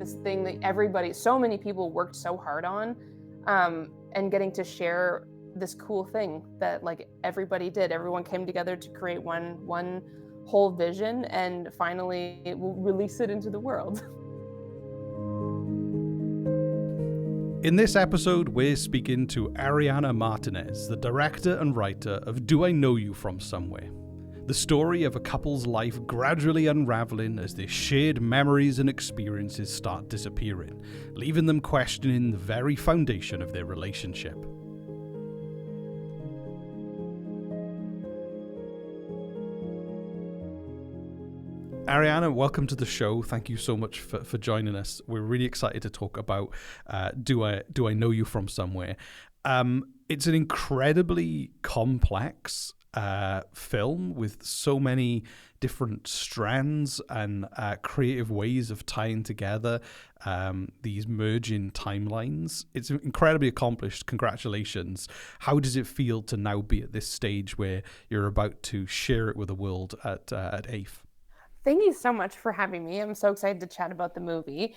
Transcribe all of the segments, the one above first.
this thing that so many people worked so hard on, and getting to share this cool thing that like everybody did. Everyone came together to create one whole vision and finally release it into the world. In this episode, we're speaking to Arianna Martinez, the director and writer of Do I Know You From Somewhere? The story of a couple's life gradually unraveling as their shared memories and experiences start disappearing, leaving them questioning the very foundation of their relationship. Arianna, welcome to the show. Thank you so much for joining us. We're really excited to talk about Do I Know You From Somewhere? It's an incredibly complex film with so many different strands and creative ways of tying together these merging timelines. It's incredibly accomplished. Congratulations. How does it feel to now be at this stage where you're about to share it with the world at AIFF? Thank you so much for having me. I'm so excited to chat about the movie.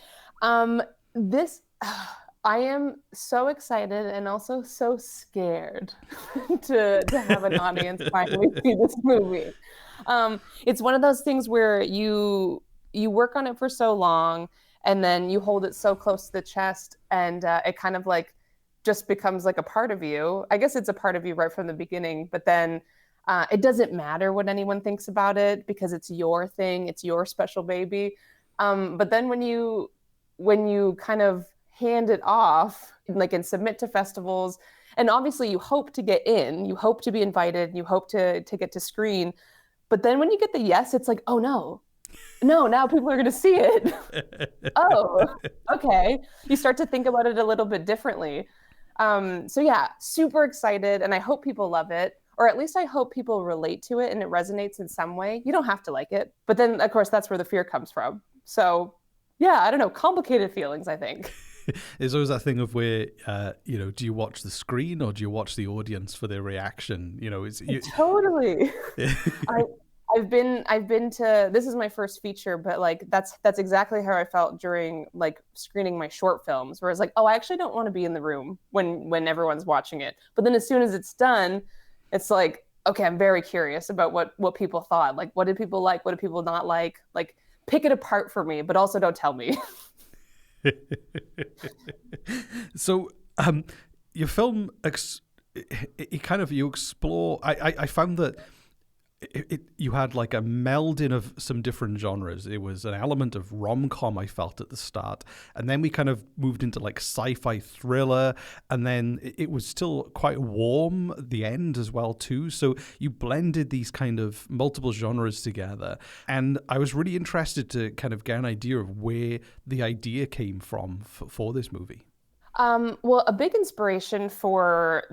I am so excited and also so scared to have an audience finally see this movie. It's one of those things where you work on it for so long and then you hold it so close to the chest and it kind of like just becomes like a part of you. I guess it's a part of you right from the beginning, but then it doesn't matter what anyone thinks about it because it's your thing, it's your special baby. But then when you kind of hand it off, like, and submit to festivals, and obviously you hope to get in, you hope to be invited, you hope to get to screen. But then when you get the yes, it's like, oh no, now people are going to see it. Oh, okay. You start to think about it a little bit differently. So yeah, super excited, and I hope people love it. Or at least I hope people relate to it and it resonates in some way. You don't have to like it. But then, of course, that's where the fear comes from. So, yeah, I don't know. Complicated feelings, I think. There's always that thing of where, do you watch the screen or do you watch the audience for their reaction? Totally. I've been to, this is my first feature, but like that's exactly how I felt during like screening my short films, where it's like, oh, I actually don't want to be in the room when everyone's watching it. But then as soon as it's done, it's like, okay, I'm very curious about what people thought. Like, what did people like? What did people not like? Like, pick it apart for me, but also don't tell me. So, your film, you explore. I found that you had like a melding of some different genres. It was an element of rom-com, I felt, at the start, and then we kind of moved into like sci-fi thriller, and then it was still quite warm at the end as well too. So you blended these kind of multiple genres together, and I was really interested to kind of get an idea of where the idea came from for this movie. Well, a big inspiration for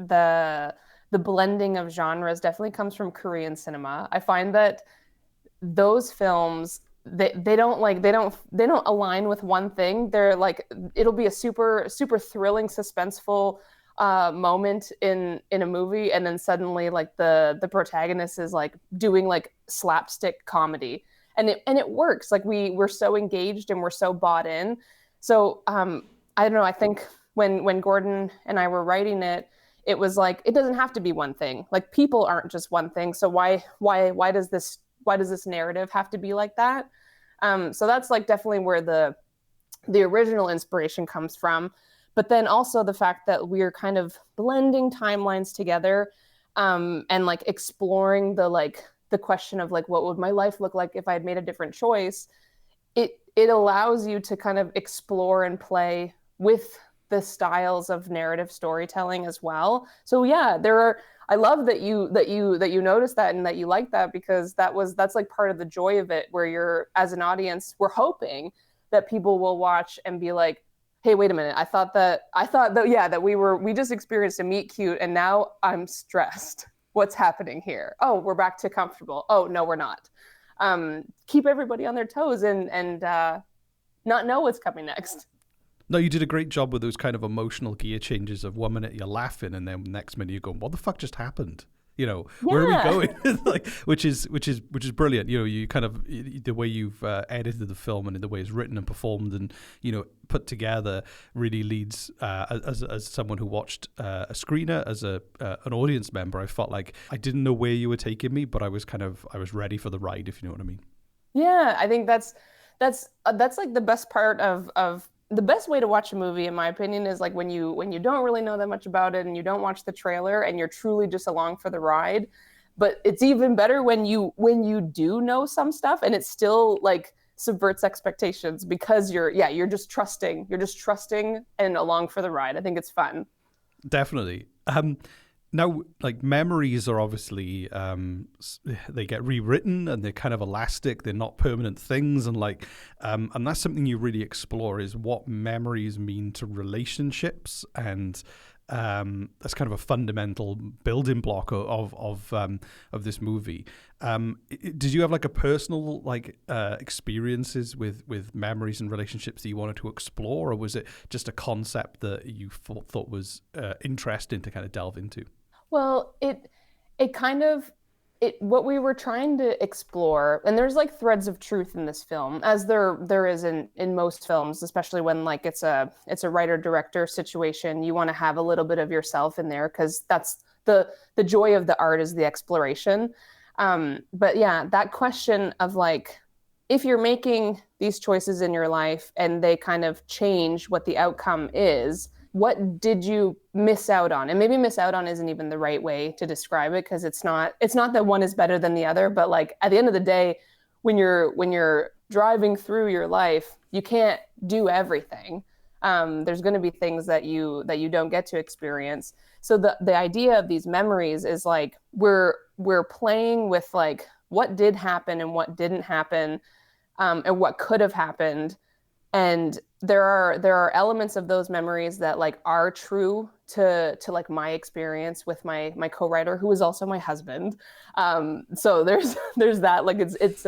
the blending of genres definitely comes from Korean cinema. I find that those films, they don't align with one thing. They're like, it'll be a super thrilling, suspenseful moment in a movie, and then suddenly like the protagonist is like doing like slapstick comedy, and it works. Like we're so engaged and we're so bought in. So I don't know. I think when Gordon and I were writing it, it was like, it doesn't have to be one thing. Like, people aren't just one thing. So why does this narrative have to be like that? So that's like definitely where the original inspiration comes from. But then also the fact that we're kind of blending timelines together, and like exploring the question of like, what would my life look like if I had made a different choice? It allows you to kind of explore and play with the styles of narrative storytelling as well. So yeah, I love that you noticed that and that you like that, because that's like part of the joy of it, where you're, as an audience, we're hoping that people will watch and be like, hey, wait a minute, I thought that we just experienced a meet cute and now I'm stressed. What's happening here? Oh, we're back to comfortable. Oh, no, we're not. Keep everybody on their toes and not know what's coming next. No, you did a great job with those kind of emotional gear changes of 1 minute you're laughing and then next minute you're going, what the fuck just happened? Where are we Yeah. going? Like, which is brilliant. You kind of, the way you've edited the film and the way it's written and performed and put together really leads, as someone who watched a screener, as a an audience member, I felt like I didn't know where you were taking me, but I was ready for the ride, if you know what I mean. Yeah, I think that's like the best part of the best way to watch a movie, in my opinion, is like when you don't really know that much about it and you don't watch the trailer and you're truly just along for the ride. But it's even better when you do know some stuff and it still like subverts expectations because you're just trusting and along for the ride. I think it's fun. Definitely. Now, like, memories are obviously, they get rewritten and they're kind of elastic. They're not permanent things, and that's something you really explore, is what memories mean to relationships, and that's kind of a fundamental building block of this movie. Did you have like a personal experiences with memories and relationships that you wanted to explore, or was it just a concept that you thought was interesting to kind of delve into? Well, it kind of it what we were trying to explore, and there's like threads of truth in this film, as there is in most films, especially when like it's a writer director situation. You want to have a little bit of yourself in there because that's the joy of the art is the exploration. But yeah, that question of like if you're making these choices in your life and they kind of change what the outcome is, what did you miss out on? And maybe miss out on isn't even the right way to describe it because it's not that one is better than the other, but like at the end of the day, when you're driving through your life, you can't do everything. There's going to be things that you don't get to experience. So the idea of these memories is like we're playing with like what did happen and what didn't happen, and what could have happened. And there are elements of those memories that like are true to like my experience with my co-writer, who is also my husband. So there's that, like it's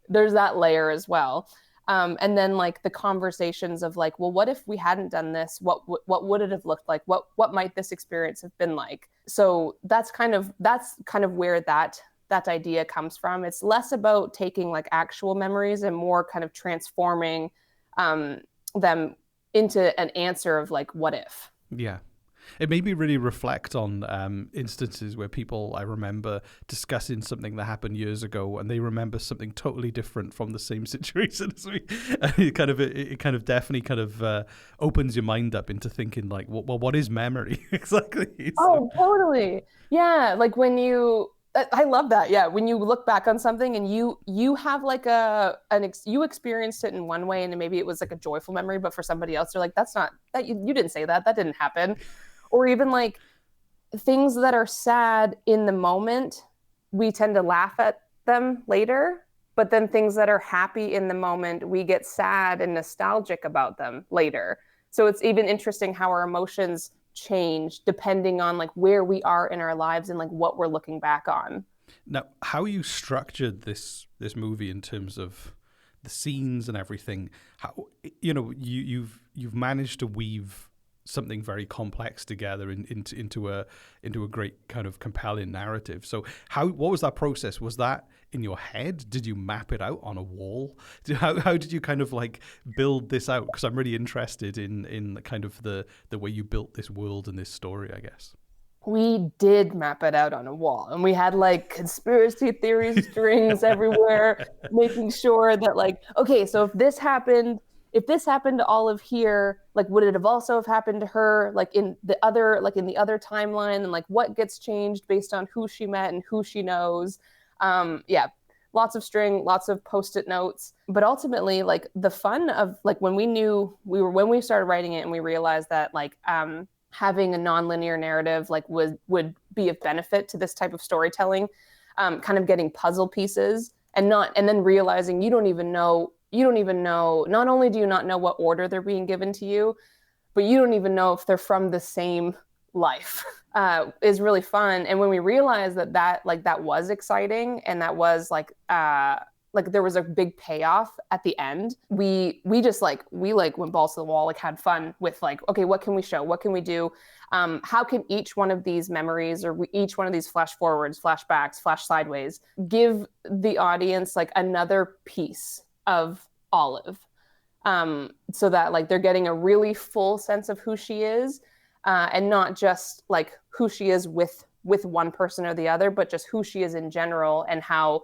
there's that layer as well. And then like the conversations of like, well, what if we hadn't done this? What would it have looked like? What might this experience have been like? So that's kind of where that idea comes from. It's less about taking like actual memories and more kind of transforming um, them into an answer of like, what if? Yeah. It made me really reflect on instances where people, I remember, discussing something that happened years ago, and they remember something totally different from the same situation as me. And it kind of definitely kind of opens your mind up into thinking like, well, what is memory exactly? So, Oh, totally. Yeah, like when I love that. Yeah, when you look back on something and you have like you experienced it in one way and maybe it was like a joyful memory, but for somebody else, they're like, that's not that you didn't say that. That didn't happen. Or even like things that are sad in the moment, we tend to laugh at them later. But then things that are happy in the moment, we get sad and nostalgic about them later. So it's even interesting how our emotions change depending on like where we are in our lives and like what we're looking back on. now, how you structured this movie in terms of the scenes and everything, how you've managed to weave something very complex together into a great kind of compelling narrative. So what was that process? Was that in your head? Did you map it out on a wall? How did you kind of like build this out? Because I'm really interested in kind of the way you built this world and this story, I guess. We did map it out on a wall and we had like conspiracy theory strings everywhere, making sure that like, okay, so if this happened to Olive here, like would it have also have happened to her in the other timeline, and like what gets changed based on who she met and who she knows. Yeah, lots of string, lots of post-it notes. But ultimately, like the fun of like when we started writing it and we realized that like having a nonlinear narrative like would be of benefit to this type of storytelling, kind of getting puzzle pieces and then realizing you don't even know, not only do you not know what order they're being given to you, but you don't even know if they're from the same life. Is really fun. And when we realized that was exciting and that was like there was a big payoff at the end. We just like we like went balls to the wall, like had fun with like, okay, what can we show? What can we do? How can each one of these memories or each one of these flash forwards, flashbacks, flash sideways give the audience like another piece of Olive, so that like they're getting a really full sense of who she is, and not just like who she is with one person or the other, but just who she is in general, and how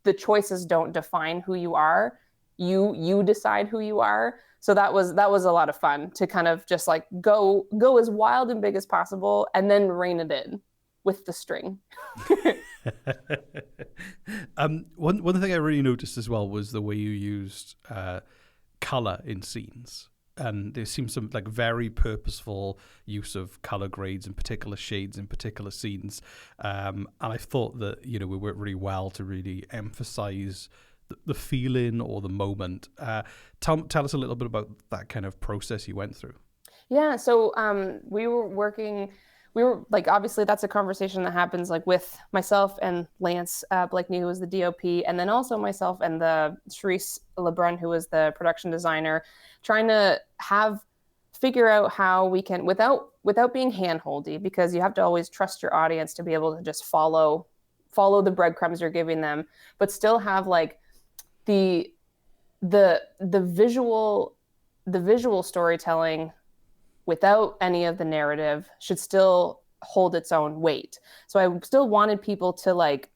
the choices don't define who you are. You decide who you are. So that was a lot of fun to kind of just like go as wild and big as possible, and then rein it in with the string. One thing I really noticed as well was the way you used color in scenes. And there seems some like very purposeful use of color grades and particular shades in particular scenes. And I thought that, we worked really well to really emphasize the feeling or the moment. Tell us a little bit about that kind of process you went through. Yeah, so we were like, obviously that's a conversation that happens like with myself and Lance Blakeney, who was the DOP, and then also myself and the Charisse Lebrun, who was the production designer, trying to figure out how we can, without being handholdy, because you have to always trust your audience to be able to just follow the breadcrumbs you're giving them, but still have like the the visual storytelling without any of the narrative should still hold its own weight. So I still wanted people to like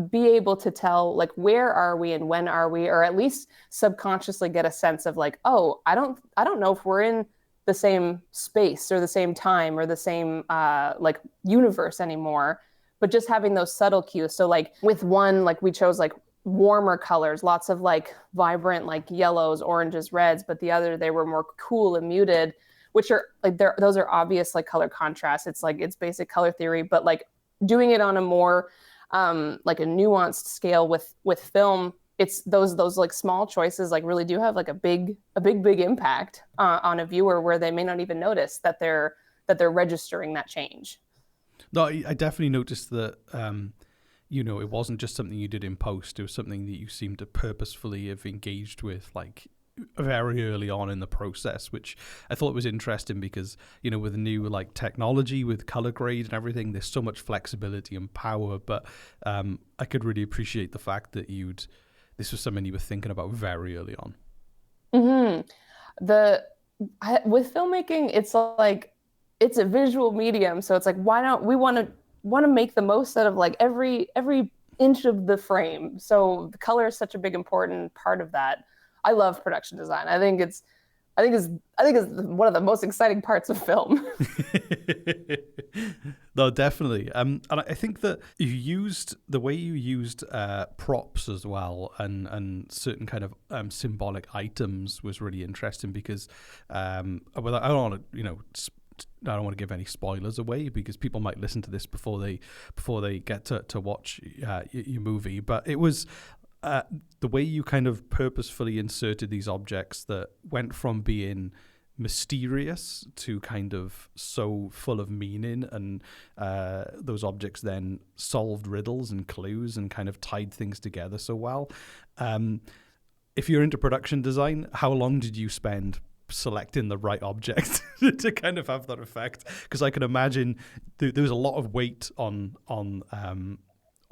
be able to tell like where are we and when are we, or at least subconsciously get a sense of like, oh, I don't know if we're in the same space or the same time or the same like universe anymore, but just having those subtle cues. So like with one, like we chose like warmer colors, lots of like vibrant like yellows, oranges, reds, but the other they were more cool and muted, which are like those are obvious like color contrast. It's like it's basic color theory, but like doing it on a more like a nuanced scale with film, it's those like small choices like really do have like a big impact on a viewer, where they may not even notice that they're registering that change. No, I definitely noticed that. It wasn't just something you did in post. It was something that you seemed to purposefully have engaged with, like very early on in the process, which I thought was interesting because, with the new like technology with color grade and everything, there's so much flexibility and power. But I could really appreciate the fact that this was something you were thinking about very early on. With filmmaking, it's like it's a visual medium, so it's like why don't we want to make the most out of like every inch of the frame. So the color is such a big important part of that. I love production design. I think it's one of the most exciting parts of film. No, definitely. And I think that the way you used props as well, and certain kind of symbolic items was really interesting because, well, I don't want to, I don't want to give any spoilers away because people might listen to this before they get to watch your movie. But it was the way you kind of purposefully inserted these objects that went from being mysterious to kind of so full of meaning, and those objects then solved riddles and clues and kind of tied things together so well. If you're into production design, how long did you spend selecting the right object to kind of have that effect? Because I can imagine there was a lot of weight on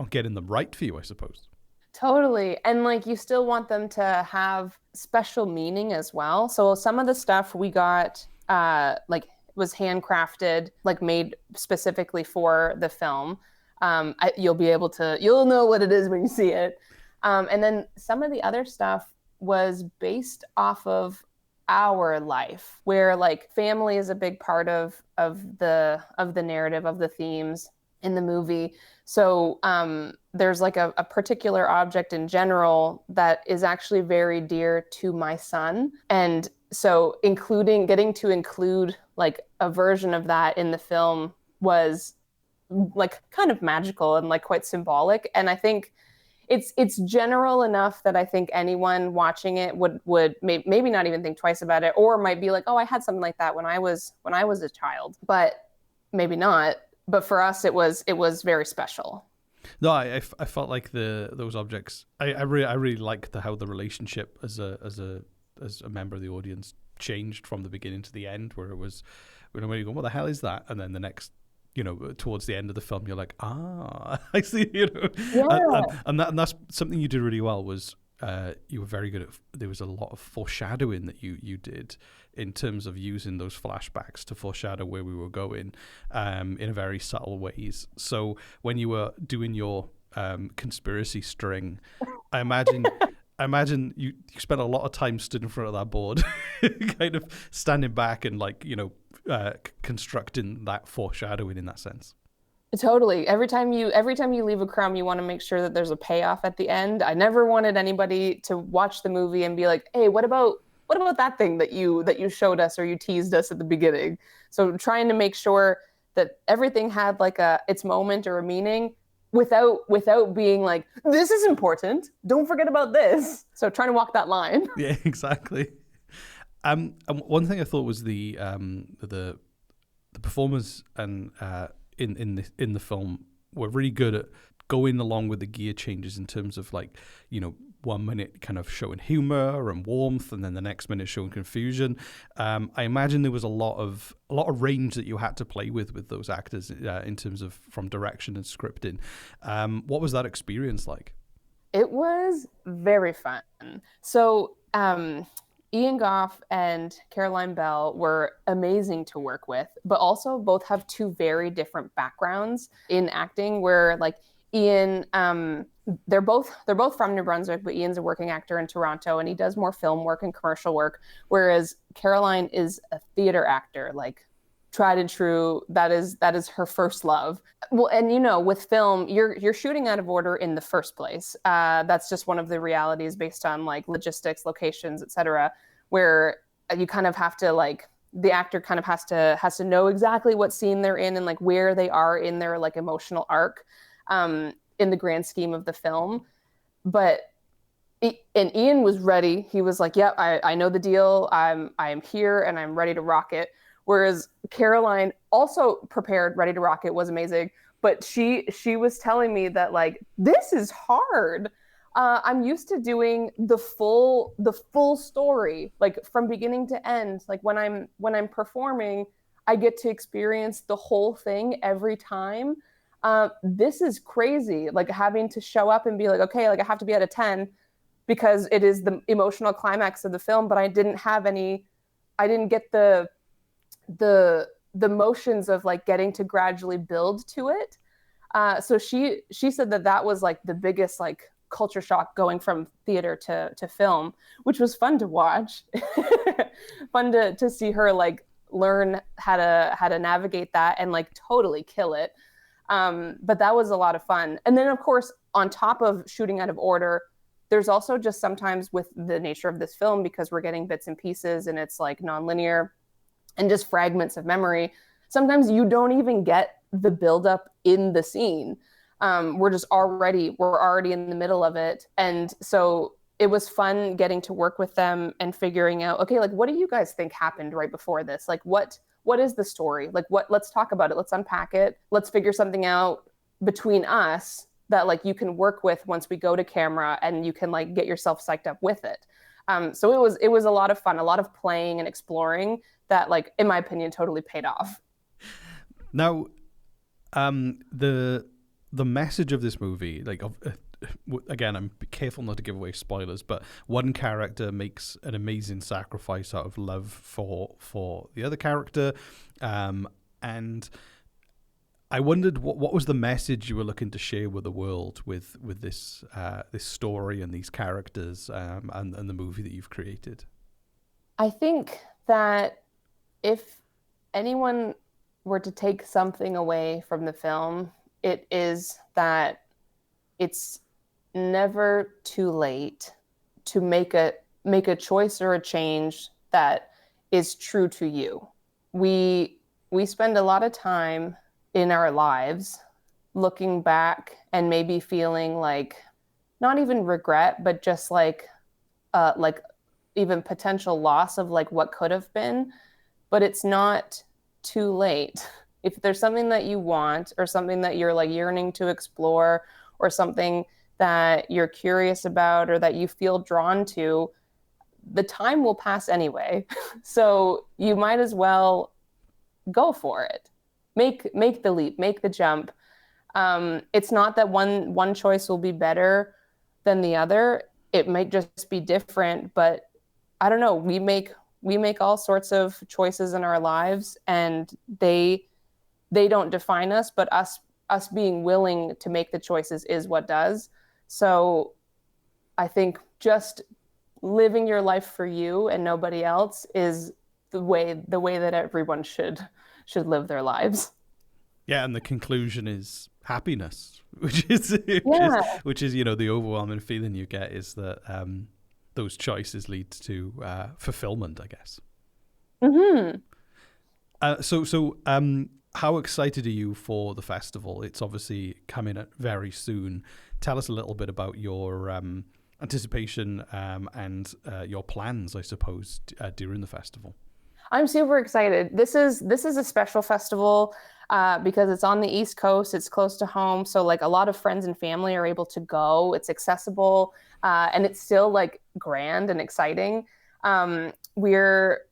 getting them right for you, I suppose. Totally. And like you still want them to have special meaning as well. So some of the stuff we got like was handcrafted, like made specifically for the film. You'll know what it is when you see it. And then some of the other stuff was based off of our life, where like family is a big part of the narrative, of the themes in the movie. So there's like a particular object in general that is actually very dear to my son. And so getting to include like a version of that in the film was like kind of magical and like quite symbolic. And I think it's general enough that I think anyone watching it would maybe not even think twice about it, or might be like, oh, I had something like that when I was a child, but maybe not. But for us, it was very special. No, I felt like those objects. I really liked how the relationship as a member of the audience changed from the beginning to the end, where it was when you go, what the hell is that? And then the next, towards the end of the film, you're like, I see, Yeah. and that's something you did really well. Was you were very good at. There was a lot of foreshadowing that you did in terms of using those flashbacks to foreshadow where we were going, in a very subtle ways. So when you were doing your conspiracy string, I imagine. I imagine you spent a lot of time stood in front of that board, kind of standing back and constructing that foreshadowing in that sense. Totally. Every time you leave a crumb, you want to make sure that there's a payoff at the end. I never wanted anybody to watch the movie and be like, "Hey, what about that thing that you showed us or you teased us at the beginning?" So trying to make sure that everything had like a its moment or a meaning without being like, "This is important. Don't forget about this." So trying to walk that line. Yeah, exactly. And one thing I thought was the performers and in the film were really good at going along with the gear changes in terms of 1 minute kind of showing humor and warmth, and then the next minute showing confusion. I imagine there was a lot of range that you had to play with those actors in terms of from direction and scripting. What was that experience like? It was very fun. So, Ian Goff and Caroline Bell were amazing to work with, but also both have two very different backgrounds in acting. Where like Ian, they're both from New Brunswick, but Ian's a working actor in Toronto, and he does more film work and commercial work, whereas Caroline is a theater actor, like tried and true. That is her first love. Well, and with film, you're shooting out of order in the first place. That's just one of the realities based on like logistics, locations, etc. Where you kind of have to like the actor kind of has to know exactly what scene they're in and like where they are in their like emotional arc, in the grand scheme of the film. But and Ian was ready. He was like, "Yep, I know the deal. I'm here and I'm ready to rock it." Whereas Caroline also prepared, ready to rock it, was amazing. But she was telling me that like this is hard. I'm used to doing the full story, like from beginning to end. Like when I'm performing, I get to experience the whole thing every time. This is crazy. Like having to show up and be like, okay, like I have to be at a 10 because it is the emotional climax of the film, but I didn't get the motions of like getting to gradually build to it. So she said that was like the biggest like culture shock going from theater to film, which was fun to watch. Fun to see her like learn how to navigate that and like totally kill it. But that was a lot of fun. And then of course, on top of shooting out of order, there's also just sometimes with the nature of this film, because we're getting bits and pieces and it's like nonlinear and just fragments of memory, sometimes you don't even get the buildup in the scene. We're already in the middle of it. And so it was fun getting to work with them and figuring out, okay, like what do you guys think happened right before this? Like what is the story? Like let's talk about it. Let's unpack it. Let's figure something out between us that like you can work with once we go to camera and you can like get yourself psyched up with it. So it was a lot of fun, a lot of playing and exploring that, like, in my opinion, totally paid off. Now, the message of this movie, again, I'm careful not to give away spoilers, but one character makes an amazing sacrifice out of love for the other character, and I wondered what was the message you were looking to share with the world with this story and these characters, and the movie that you've created. I think that if anyone were to take something away from the film, it is that it's never too late to make a choice or a change that is true to you. We spend a lot of time in our lives looking back and maybe feeling like not even regret, but just like even potential loss of like what could have been. But it's not too late. If there's something that you want or something that you're like yearning to explore, or something that you're curious about or that you feel drawn to, the time will pass anyway. So you might as well go for it. Make the leap, make the jump. It's not that one choice will be better than the other. It might just be different, but I don't know. We make all sorts of choices in our lives, and they don't define us, but us being willing to make the choices is what does. So I think just living your life for you and nobody else is the way that everyone should live their lives. Yeah, and the conclusion is happiness, which is the overwhelming feeling you get is that those choices lead to fulfillment, I guess. Hmm. How excited are you for the festival? It's obviously coming up very soon. Tell us a little bit about your anticipation and your plans, I suppose, during the festival. I'm super excited. This is a special festival because it's on the East Coast. It's close to home, so like a lot of friends and family are able to go. It's accessible, and it's still like grand and exciting.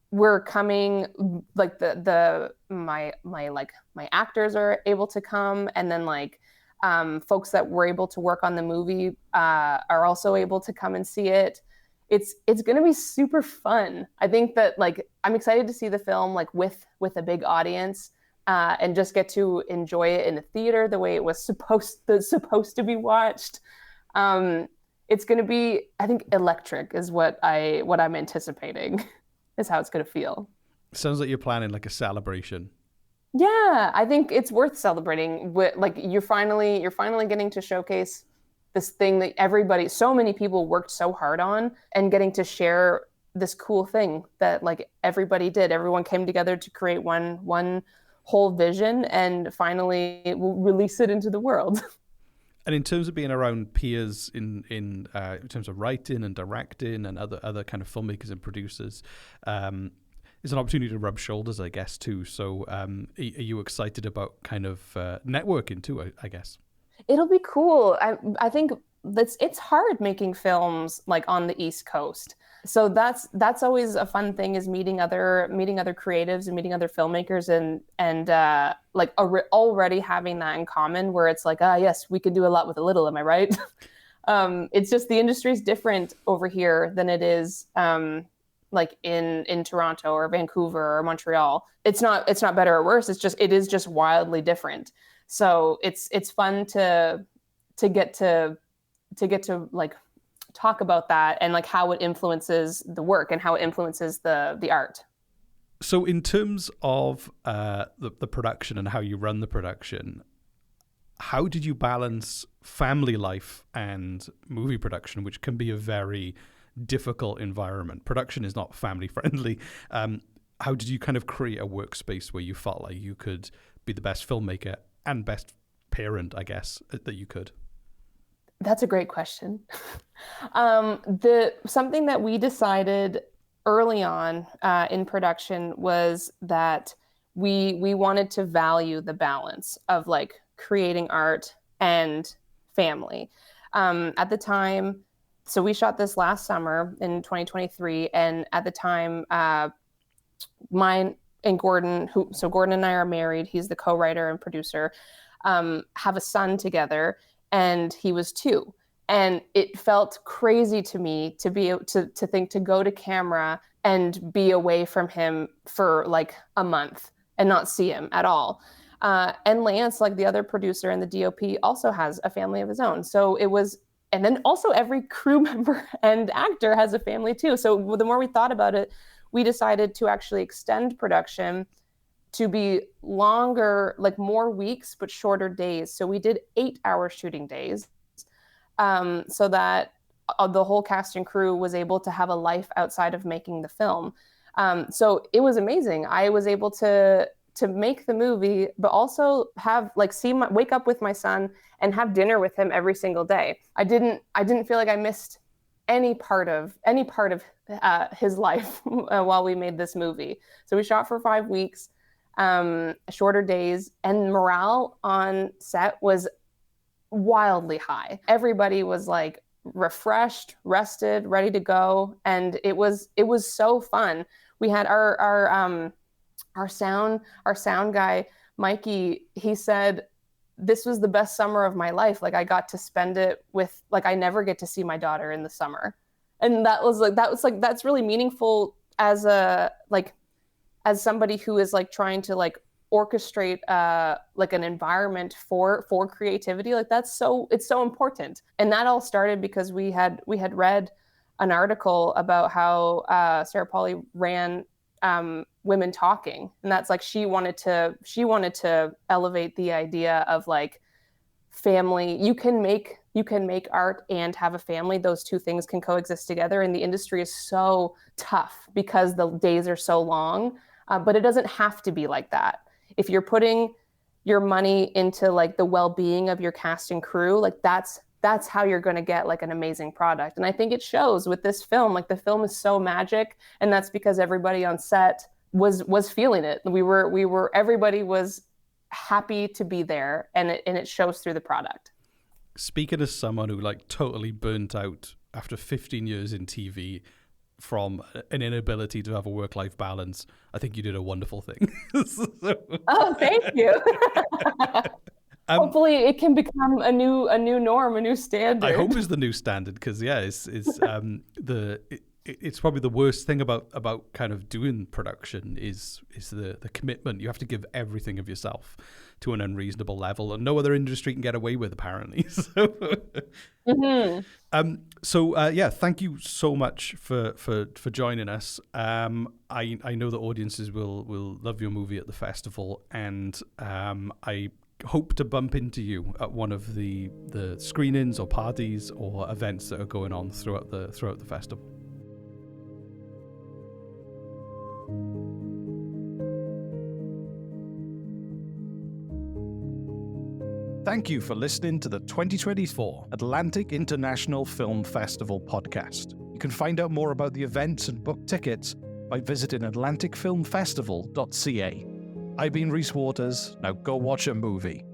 We're coming like my actors are able to come, and then like folks that were able to work on the movie are also able to come and see it. It's going to be super fun. I think that like I'm excited to see the film like with a big audience and just get to enjoy it in a theater the way it was supposed to be watched. Um, it's going to be, I think, electric is what I'm anticipating is how it's going to feel. Sounds like you're planning like a celebration. Yeah, I think it's worth celebrating. Like you're finally getting to showcase this thing that so many people worked so hard on, and getting to share this cool thing that like everybody did. Everyone came together to create one whole vision and finally release it into the world. And in terms of being around peers in terms of writing and directing and other kind of filmmakers and producers, it's an opportunity to rub shoulders, I guess, too. So, are you excited about kind of networking too? I guess. It'll be cool. I think it's hard making films like on the East Coast. So that's always a fun thing, is meeting other creatives and meeting other filmmakers, and like already having that in common, where it's like, yes, we can do a lot with a little, am I right? It's just the industry's different over here than it is like in Toronto or Vancouver or Montreal. It's not better or worse. It is just wildly different. So it's fun to like talk about that, and like how it influences the work and how it influences the art. So, in terms of the production and how you run the production, how did you balance family life and movie production, which can be a very difficult environment? Production is not family friendly. How did you kind of create a workspace where you felt like you could be the best filmmaker and best parent, I guess, that you could? That's a great question. The something that we decided early on in production was that we wanted to value the balance of like creating art and family. At the time, so we shot this last summer in 2023, and at the time, mine and Gordon and I are married. He's the co-writer and producer. Have a son together, and he was 2. And it felt crazy to me to be to think to go to camera and be away from him for like a month and not see him at all. And Lance, like the other producer and the DOP, also has a family of his own. So it was, and then also every crew member and actor has a family too. So the more we thought about it, we decided to actually extend production to be longer, like more weeks, but shorter days. So we did 8-hour shooting days, so that the whole cast and crew was able to have a life outside of making the film. So it was amazing. I was able to make the movie, but also have like wake up with my son and have dinner with him every single day. I didn't feel like I missed any part of his life while we made this movie. So we shot for 5 weeks, shorter days, and morale on set was wildly high. Everybody was like refreshed, rested, ready to go, and it was so fun. We had our sound guy, Mikey. He said this was the best summer of my life. Like I got to spend it with, like, I never get to see my daughter in the summer. And that was like that's really meaningful as a like as somebody who is like trying to like orchestrate like an environment for creativity. Like it's so important. And that all started because we had read an article about how Sarah Polly ran women talking, and that's like she wanted to elevate the idea of like family. You can make art and have a family. Those two things can coexist together, and the industry is so tough because the days are so long. But it doesn't have to be like that. If you're putting your money into like the well-being of your cast and crew, like that's how you're going to get like an amazing product. And I think it shows with this film. Like the film is so magic, and that's because everybody on set was feeling it. We were everybody was happy to be there, and it shows through the product. Speaking as someone who like totally burnt out after 15 years in TV from an inability to have a work-life balance, I think you did a wonderful thing. So, Oh, thank you. um, Hopefully it can become a new norm, a new I standard. hope it's the new standard because yeah, it's probably the worst thing about kind of doing production is the commitment. You have to give everything of yourself to an unreasonable level, and no other industry can get away with apparently. So, Hmm. yeah, thank you so much for joining us. I know the audiences will love your movie at the festival, and I hope to bump into you at one of the screenings or parties or events that are going on throughout the festival. Thank you for listening to the 2024 Atlantic International Film Festival podcast. You can find out more about the events and book tickets by visiting atlanticfilmfestival.ca. I've been Rhys Waters. Now go watch a movie.